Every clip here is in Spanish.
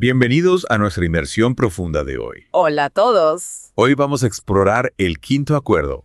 Bienvenidos a nuestra inmersión profunda de hoy. Hola a todos. Hoy vamos a explorar el quinto acuerdo,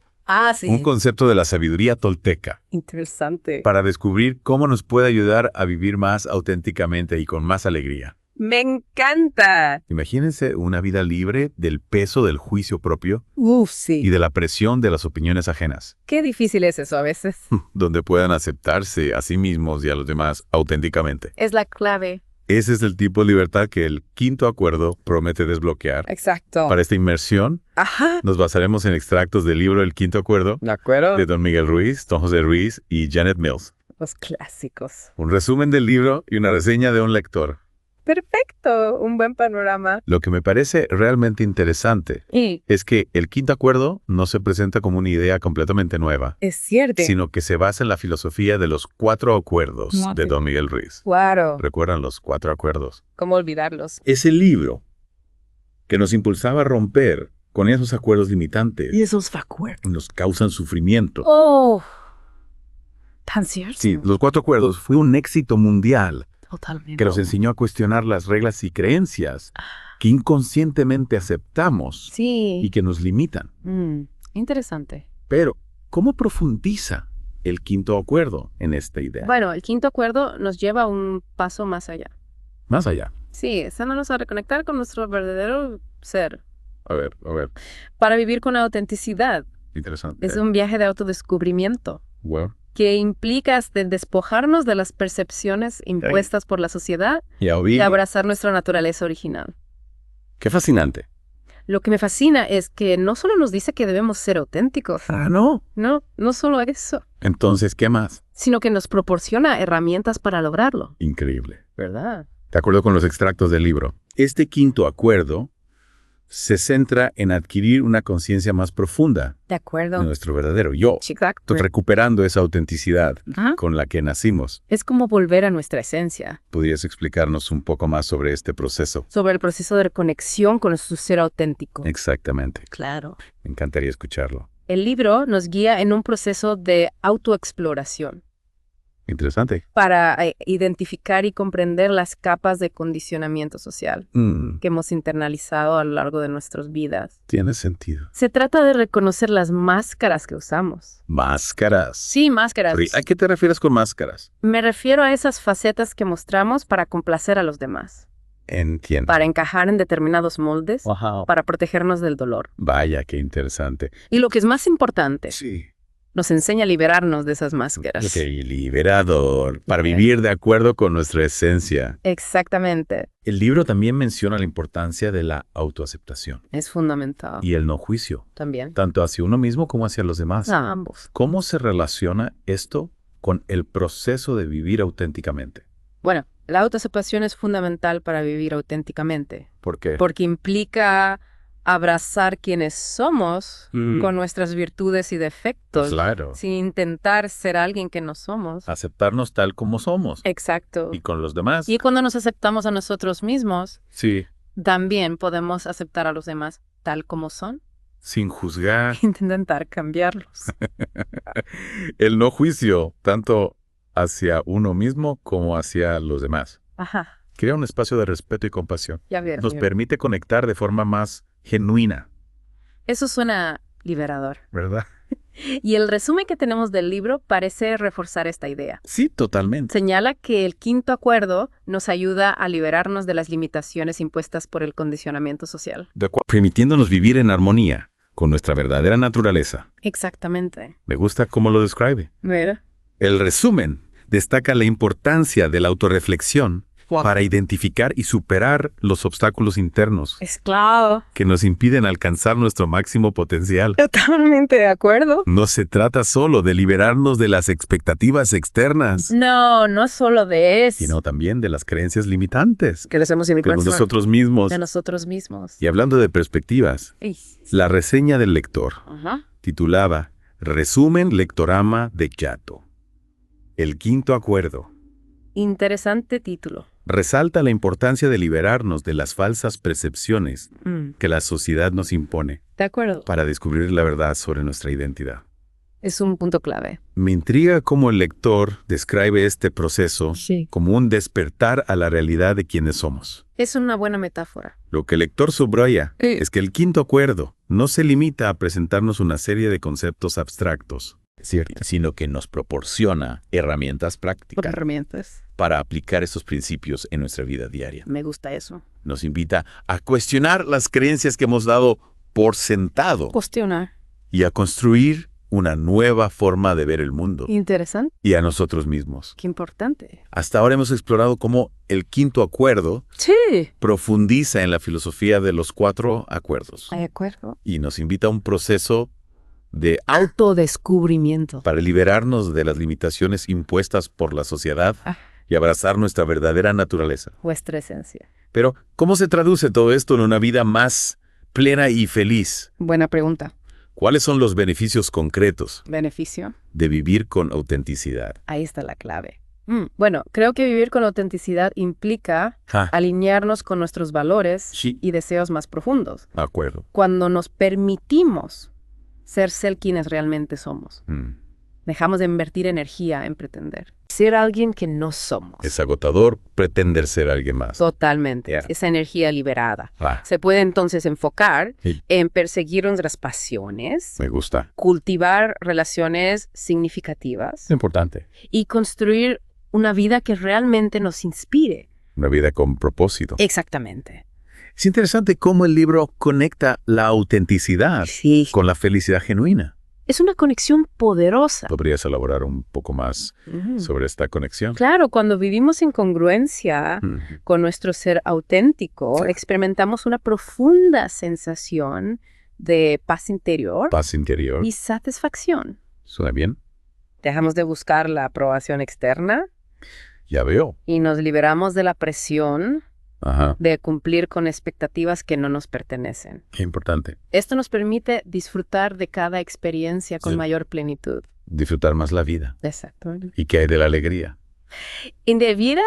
Sí. un concepto de la sabiduría tolteca, Interesante. para descubrir cómo nos puede ayudar a vivir más auténticamente y con más alegría. Me encanta. Imagínense una vida libre del peso del juicio propio Sí. y de la presión de las opiniones ajenas, Qué difícil es eso a veces. donde puedan aceptarse a sí mismos y a los demás auténticamente. Es la clave. Ese es el tipo de libertad que el quinto acuerdo promete desbloquear. Exacto. Para esta inmersión, Ajá. nos basaremos en extractos del libro El Quinto Acuerdo, ¿De acuerdo? de Don Miguel Ruiz, Don José Ruiz y Janet Mills. Los clásicos. Un resumen del libro y una reseña de un lector. Perfecto. Un buen panorama. Lo que me parece realmente interesante Y es que el quinto acuerdo no se presenta como una idea completamente nueva, es cierto. sino que se basa en la filosofía de los 4 acuerdos No, de sí. Don Miguel Ruiz. Claro. ¿Recuerdan los 4 acuerdos? ¿Cómo olvidarlos? Es el libro que nos impulsaba a romper con esos acuerdos limitantes Y esos acuerdos. que nos causan sufrimiento. Oh. Tan cierto. Sí, los 4 acuerdos fue un éxito mundial Totalmente. que nos enseñó a cuestionar las reglas y creencias que inconscientemente aceptamos y Sí. que nos limitan. Interesante. Pero, ¿cómo profundiza el quinto acuerdo en esta idea? Bueno, el quinto acuerdo nos lleva un paso más allá. Más allá. Sí, estándonos a reconectar con nuestro verdadero ser, A ver, para vivir con autenticidad. interesante. Es un viaje de autodescubrimiento Bueno, que implica despojarnos de las percepciones impuestas por la sociedad ya oí. y abrazar nuestra naturaleza original. Qué fascinante. Lo que me fascina es que no solo nos dice que debemos ser auténticos, ¿No? no solo eso, Entonces, ¿qué más? sino que nos proporciona herramientas para lograrlo. Increíble. ¿Verdad? De acuerdo con los extractos del libro, este quinto acuerdo se centra en adquirir una conciencia más profunda De de acuerdo. nuestro verdadero yo, Exacto. recuperando esa autenticidad Ajá. con la que nacimos. Es como volver a nuestra esencia. ¿Podrías explicarnos un poco más sobre este proceso? Sobre el proceso de reconexión con nuestro ser auténtico. Exactamente. Claro. Me encantaría escucharlo. El libro nos guía en un proceso de autoexploración Interesante. para identificar y comprender las capas de condicionamiento social que hemos internalizado a lo largo de nuestras vidas. Tiene sentido. Se trata de reconocer las máscaras que usamos. Máscaras. Sí, máscaras. ¿A qué te refieres con máscaras? Me refiero a esas facetas que mostramos para complacer a los demás, Entiendo. para encajar en determinados moldes, Wow. para protegernos del dolor. Vaya, qué interesante. Y lo que es más importante, Sí. nos enseña a liberarnos de esas máscaras. Ok, liberador. Para vivir de acuerdo con nuestra esencia. Exactamente. El libro también menciona la importancia de la autoaceptación Es fundamental. y el no juicio, También. tanto hacia uno mismo como hacia los demás. A ambos. ¿Cómo se relaciona esto con el proceso de vivir auténticamente? Bueno, la autoaceptación es fundamental para vivir auténticamente, ¿Por qué? porque implica abrazar quienes somos con nuestras virtudes y defectos, Claro. sin intentar ser alguien que no somos. Aceptarnos tal como somos. Exacto. Y con los demás. Y cuando nos aceptamos a nosotros mismos, Sí. también podemos aceptar a los demás tal como son, Sin juzgar. intentar cambiarlos. El no juicio, tanto hacia uno mismo como hacia los demás. Ajá, Crea un espacio de respeto y compasión. ya vieron. Nos permite conectar de forma más genuina, Eso suena liberador. ¿verdad? Y el resumen que tenemos del libro parece reforzar esta idea. Sí, totalmente. Señala que el quinto acuerdo nos ayuda a liberarnos de las limitaciones impuestas por el condicionamiento social. Permitiéndonos vivir en armonía con nuestra verdadera naturaleza. Exactamente. Me gusta cómo lo describe. Mira. El resumen destaca la importancia de la autorreflexión para identificar y superar los obstáculos internos Es claro. que nos impiden alcanzar nuestro máximo potencial. Totalmente de acuerdo. No se trata solo de liberarnos de las expectativas externas, No solo de eso. sino también de las creencias limitantes Que les hemos de invitado nosotros mismos. de nosotros mismos. Y hablando de perspectivas, Ey. la reseña del lector Ajá. titulaba Resumen Lectorama de Yato. El quinto acuerdo Interesante título. resalta la importancia de liberarnos de las falsas percepciones Mm, que la sociedad nos impone de acuerdo. para descubrir la verdad sobre nuestra identidad. Es un punto clave. Me intriga cómo el lector describe este proceso como un despertar a la realidad de quienes somos. Es una buena metáfora. Lo que el lector subraya es que el quinto acuerdo no se limita a presentarnos una serie de conceptos abstractos, sino que nos proporciona herramientas prácticas para aplicar esos principios en nuestra vida diaria. Me gusta eso. Nos invita a cuestionar las creencias que hemos dado por sentado. Cuestionar. Y a construir una nueva forma de ver el mundo. Interesante. Y a nosotros mismos. Qué importante. Hasta ahora hemos explorado cómo el quinto acuerdo profundiza en la filosofía de los 4 acuerdos. De acuerdo. Y nos invita a un proceso de autodescubrimiento para liberarnos de las limitaciones impuestas por la sociedad y abrazar nuestra verdadera naturaleza. Vuestra esencia. Pero, ¿cómo se traduce todo esto en una vida más plena y feliz? Buena pregunta. ¿Cuáles son los beneficios concretos? ¿Beneficio? De vivir con autenticidad. Ahí está la clave. Bueno, creo que vivir con autenticidad implica alinearnos con nuestros valores y deseos más profundos. De acuerdo. Cuando nos permitimos ser quienes realmente somos. Dejamos de invertir energía en pretender. Ser alguien que no somos. Es agotador pretender ser alguien más. Totalmente. Esa energía liberada. Se puede entonces enfocar en perseguir nuestras pasiones. Me gusta. Cultivar relaciones significativas. Importante. Y construir una vida que realmente nos inspire. Una vida con propósito. Exactamente. Es interesante cómo el libro conecta la autenticidad con la felicidad genuina. Es una conexión poderosa. ¿Podrías elaborar un poco más sobre esta conexión? Claro, cuando vivimos en congruencia con nuestro ser auténtico, experimentamos una profunda sensación de paz interior. Paz interior. Y satisfacción. ¿Suena bien? Dejamos de buscar la aprobación externa. Ya veo. Y nos liberamos de la presión de cumplir con expectativas que no nos pertenecen. Qué importante. Esto nos permite disfrutar de cada experiencia con mayor plenitud. Disfrutar más la vida. Exacto. ¿Y qué hay de la alegría? Y de vida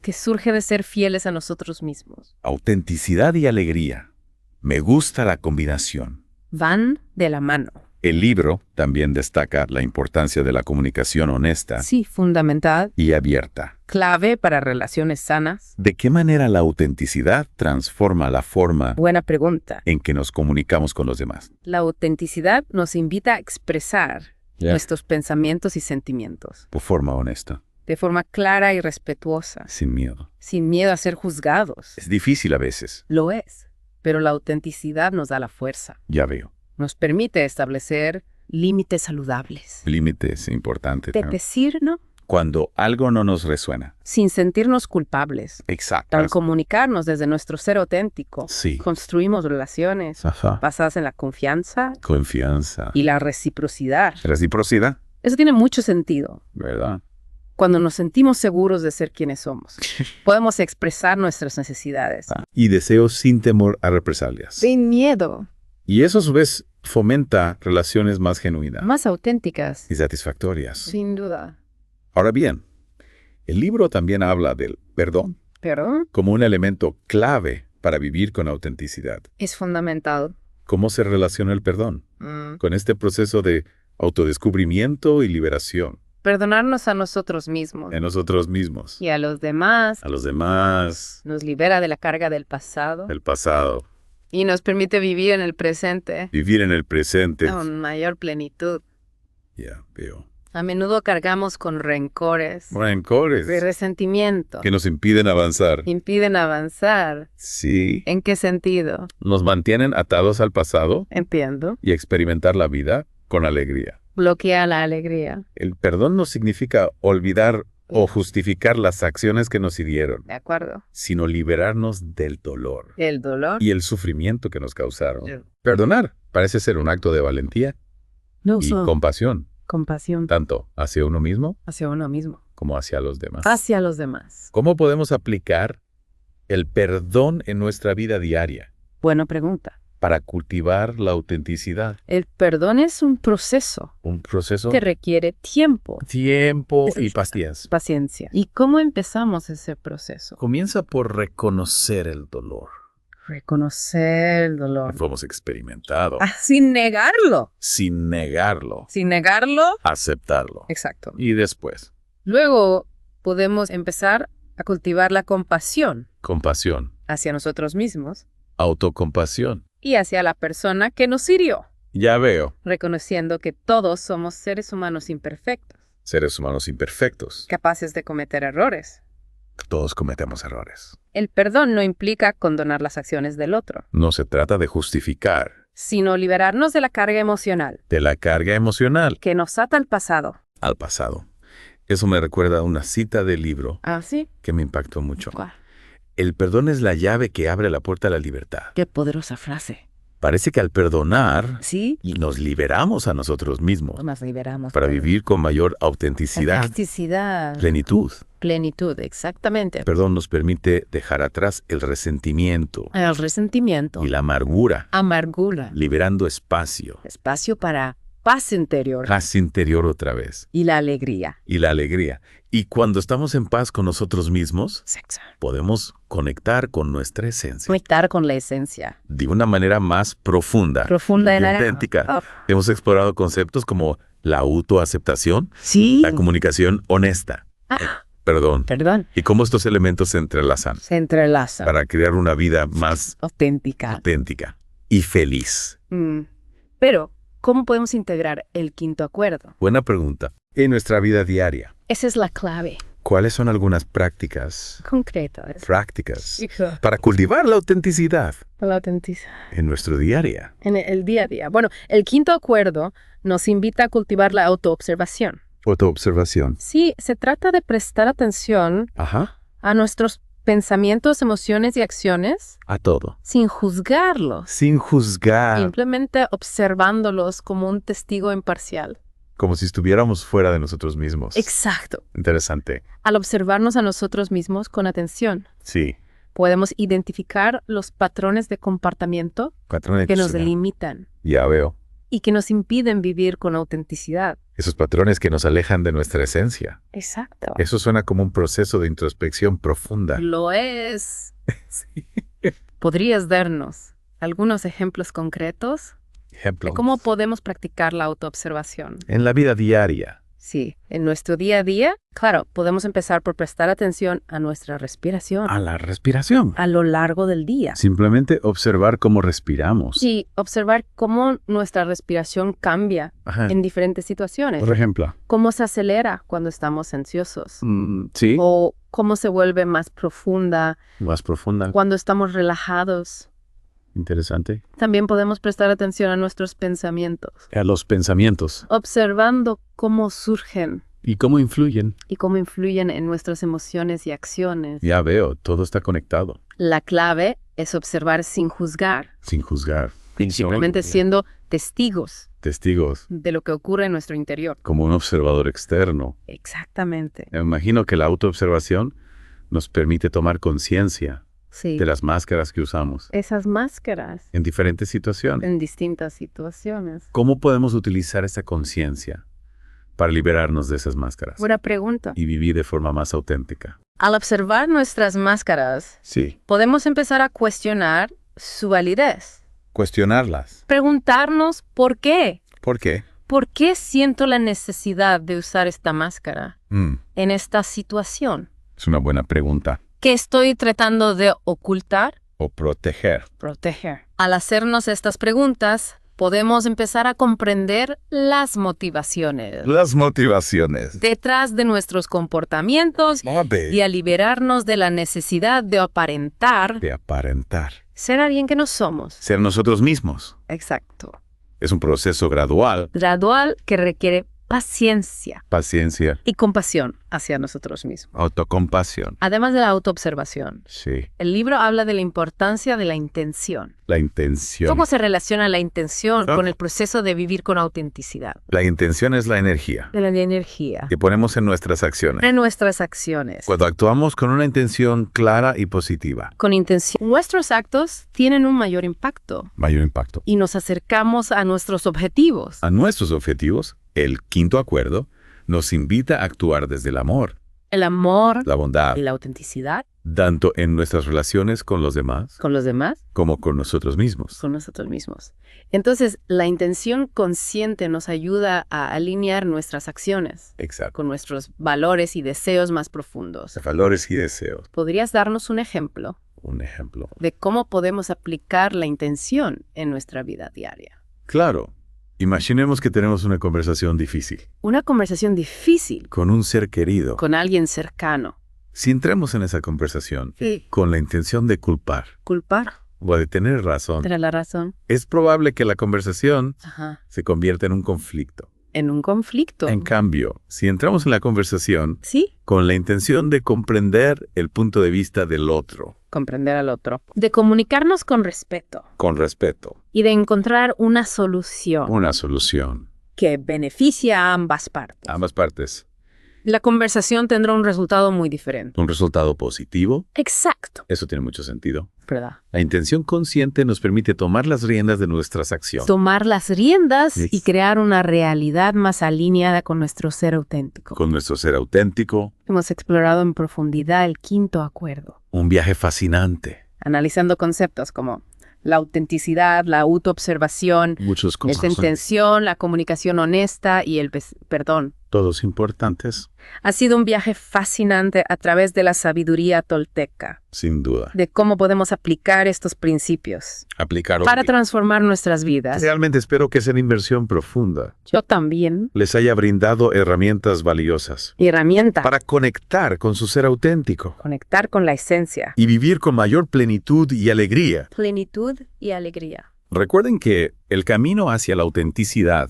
que surge de ser fieles a nosotros mismos. Autenticidad y alegría. Me gusta la combinación. Van de la mano. El libro también destaca la importancia de la comunicación honesta. Sí, fundamental. Y abierta. Clave para relaciones sanas. ¿De qué manera la autenticidad transforma la forma Buena pregunta. en que nos comunicamos con los demás? La autenticidad nos invita a expresar nuestros pensamientos y sentimientos. De forma honesta. De forma clara y respetuosa. Sin miedo. Sin miedo a ser juzgados. Es difícil a veces. Lo es. Pero la autenticidad nos da la fuerza. Ya veo. Nos permite establecer límites saludables. Límites importantes. De decir no. Cuando algo no nos resuena. Sin sentirnos culpables. Exacto. Al comunicarnos desde nuestro ser auténtico. Construimos relaciones basadas en la confianza. Confianza. Y la reciprocidad. Reciprocidad. Eso tiene mucho sentido. ¿Verdad? Cuando nos sentimos seguros de ser quienes somos, podemos expresar nuestras necesidades. Y deseos sin temor a represalias. Sin miedo. Y eso a su vez fomenta relaciones más genuinas. Más auténticas. Y satisfactorias. Sin duda. Ahora bien, el libro también habla del perdón. ¿Perdón? Como un elemento clave para vivir con autenticidad. Es fundamental. ¿Cómo se relaciona el perdón con este proceso de autodescubrimiento y liberación? Perdonarnos a nosotros mismos. En nosotros mismos. Y a los demás. A los demás. Nos libera de la carga del pasado. El pasado. Y nos permite vivir en el presente. Vivir en el presente. Con mayor plenitud. Ya, veo. A menudo cargamos con rencores. Rencores. De resentimiento. Que nos impiden avanzar. Impiden avanzar. Sí. ¿En qué sentido? Nos mantienen atados al pasado. Entiendo. Y experimentar la vida con alegría. Bloquea la alegría. El perdón no significa olvidar o justificar las acciones que nos hirieron. De acuerdo. Sino liberarnos del dolor. El dolor. Y el sufrimiento que nos causaron. Perdonar parece ser un acto de valentía y compasión. Compasión. Tanto hacia uno mismo. Hacia uno mismo. Como hacia los demás. Hacia los demás. ¿Cómo podemos aplicar el perdón en nuestra vida diaria? Buena pregunta. Para cultivar la autenticidad. El perdón es un proceso. Un proceso que requiere tiempo. Tiempo y paciencia. Paciencia. ¿Y cómo empezamos ese proceso? Comienza por reconocer el dolor. Reconocer el dolor. Lo hemos experimentado. Sin negarlo. Sin negarlo. Sin negarlo. Aceptarlo. Exacto. Y después. Luego podemos empezar a cultivar la compasión. Compasión. Hacia nosotros mismos. Autocompasión. Y hacia la persona que nos hirió. Ya veo. Reconociendo que todos somos seres humanos imperfectos. Seres humanos imperfectos. Capaces de cometer errores. Todos cometemos errores. El perdón no implica condonar las acciones del otro. No se trata de justificar. Sino liberarnos de la carga emocional. De la carga emocional. Que nos ata al pasado. Al pasado. Eso me recuerda a una cita del libro. ¿Ah, sí? Que me impactó mucho. ¿Cuál? El perdón es la llave que abre la puerta a la libertad. Qué poderosa frase. Parece que al perdonar, ¿sí? Nos liberamos a nosotros mismos. Nos liberamos. Para vivir con mayor autenticidad. Autenticidad. Plenitud. Plenitud, exactamente. El perdón nos permite dejar atrás el resentimiento. El resentimiento. Y la amargura. Amargura. Liberando espacio. Espacio para paz interior. Paz interior otra vez. Y la alegría. Y la alegría. Y cuando estamos en paz con nosotros mismos, podemos conectar con nuestra esencia. Conectar con la esencia. De una manera más profunda. Profunda y auténtica. Hemos explorado conceptos como la autoaceptación. Sí. La comunicación honesta. Perdón. Y cómo estos elementos se entrelazan. Se entrelazan. Para crear una vida más auténtica. Auténtica. Y feliz. Pero, ¿cómo podemos integrar el quinto acuerdo? Buena pregunta. En nuestra vida diaria. Esa es la clave. ¿Cuáles son algunas prácticas? Concretas. Prácticas. Para cultivar la autenticidad. La autenticidad. En nuestro día a día. En el día a día. Bueno, el quinto acuerdo nos invita a cultivar la autoobservación. Autoobservación. Sí, se trata de prestar atención a nuestros pensamientos, emociones y acciones. A todo. Sin juzgarlos. Sin juzgar. Simplemente observándolos como un testigo imparcial. Como si estuviéramos fuera de nosotros mismos. Exacto. Interesante. Al observarnos a nosotros mismos con atención. Sí. Podemos identificar los patrones de comportamiento que nos delimitan. Ya veo. Y que nos impiden vivir con autenticidad. Esos patrones que nos alejan de nuestra esencia. Exacto. Eso suena como un proceso de introspección profunda. Lo es. Sí. ¿Podrías darnos algunos ejemplos concretos de cómo podemos practicar la autoobservación? En la vida diaria. Sí, en nuestro día a día, claro, podemos empezar por prestar atención a nuestra respiración. A la respiración. A lo largo del día. Simplemente observar cómo respiramos. Sí, observar cómo nuestra respiración cambia en diferentes situaciones. Por ejemplo. Cómo se acelera cuando estamos ansiosos. Sí. O cómo se vuelve más profunda. Más profunda. Cuando estamos relajados. Interesante. También podemos prestar atención a nuestros pensamientos. A los pensamientos. Observando cómo surgen. ¿Y cómo influyen? Y cómo influyen en nuestras emociones y acciones. Ya veo, todo está conectado. La clave es observar sin juzgar. Sin juzgar. Simplemente siendo testigos. Testigos. De lo que ocurre en nuestro interior. Como un observador externo. Exactamente. Me imagino que la autoobservación nos permite tomar conciencia. Sí. De las máscaras que usamos. Esas máscaras. En diferentes situaciones. En distintas situaciones. ¿Cómo podemos utilizar esa conciencia para liberarnos de esas máscaras? Buena pregunta. Y vivir de forma más auténtica. Al observar nuestras máscaras, sí, podemos empezar a cuestionar su validez. Cuestionarlas. Preguntarnos por qué. ¿Por qué? ¿Por qué siento la necesidad de usar esta máscara en esta situación? Es una buena pregunta. ¿Qué estoy tratando de ocultar? O proteger. Proteger. Al hacernos estas preguntas, podemos empezar a comprender las motivaciones. Las motivaciones. Detrás de nuestros comportamientos y a liberarnos de la necesidad de aparentar. De aparentar. Ser alguien que no somos. Ser nosotros mismos. Exacto. Es un proceso gradual. Gradual que requiere paciencia. Paciencia. Y compasión hacia nosotros mismos. Autocompasión. Además de la autoobservación. Sí. El libro habla de la importancia de la intención. La intención. ¿Cómo se relaciona la intención con el proceso de vivir con autenticidad? La intención es la energía. De la energía. Que ponemos en nuestras acciones. En nuestras acciones. Cuando actuamos con una intención clara y positiva. Con intención. Nuestros actos tienen un mayor impacto. Mayor impacto. Y nos acercamos a nuestros objetivos. A nuestros objetivos. El quinto acuerdo nos invita a actuar desde el amor. el amor, la bondad y la autenticidad, tanto en nuestras relaciones con los demás como con nosotros mismos. Entonces, la intención consciente nos ayuda a alinear nuestras acciones con nuestros valores y deseos más profundos. Valores y deseos. ¿Podrías darnos un ejemplo? Un ejemplo. De cómo podemos aplicar la intención en nuestra vida diaria. Claro. Imaginemos que tenemos una conversación difícil. Una conversación difícil. Con un ser querido. Con alguien cercano. Si entramos en esa conversación con la intención de culpar. ¿Culpar? O de tener razón. Tener la razón. Es probable que la conversación se convierta en un conflicto. En un conflicto. En cambio, si entramos en la conversación con la intención de comprender el punto de vista del otro. Comprender al otro. De comunicarnos con respeto. Con respeto. Y de encontrar una solución. Una solución. Que beneficia a ambas partes. Ambas partes. La conversación tendrá un resultado muy diferente. ¿Un resultado positivo? Exacto. Eso tiene mucho sentido. ¿Verdad? La intención consciente nos permite tomar las riendas de nuestras acciones. Tomar las riendas y crear una realidad más alineada con nuestro ser auténtico. Con nuestro ser auténtico. Hemos explorado en profundidad el quinto acuerdo. Un viaje fascinante. Analizando conceptos como la autenticidad, la autoobservación, la intención, la comunicación honesta y el perdón. Todos importantes. Ha sido un viaje fascinante a través de la sabiduría tolteca. Sin duda. De cómo podemos aplicar estos principios. Para transformar nuestras vidas. Realmente espero que esa inversión profunda. Yo también. Les haya brindado herramientas valiosas. Herramientas. Para conectar con su ser auténtico. Conectar con la esencia. Y vivir con mayor plenitud y alegría. Plenitud y alegría. Recuerden que el camino hacia la autenticidad.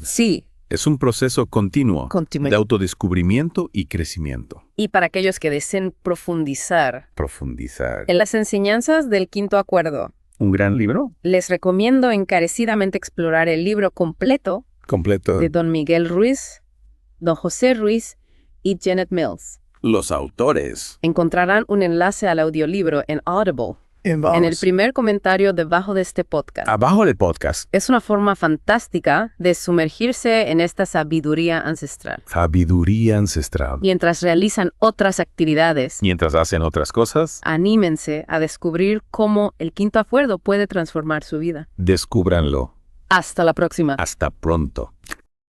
Es un proceso continuo de autodescubrimiento y crecimiento. Y para aquellos que deseen profundizar en las enseñanzas del quinto acuerdo. ¿Un gran libro? Les recomiendo encarecidamente explorar el libro completo de Don Miguel Ruiz, Don José Ruiz y Janet Mills. Los autores. Encontrarán un enlace al audiolibro en Audible. En el primer comentario debajo de este podcast. Abajo del podcast. Es una forma fantástica de sumergirse en esta sabiduría ancestral. Sabiduría ancestral. Mientras realizan otras actividades. Mientras hacen otras cosas. Anímense a descubrir cómo el quinto acuerdo puede transformar su vida. Descúbranlo. Hasta la próxima. Hasta pronto.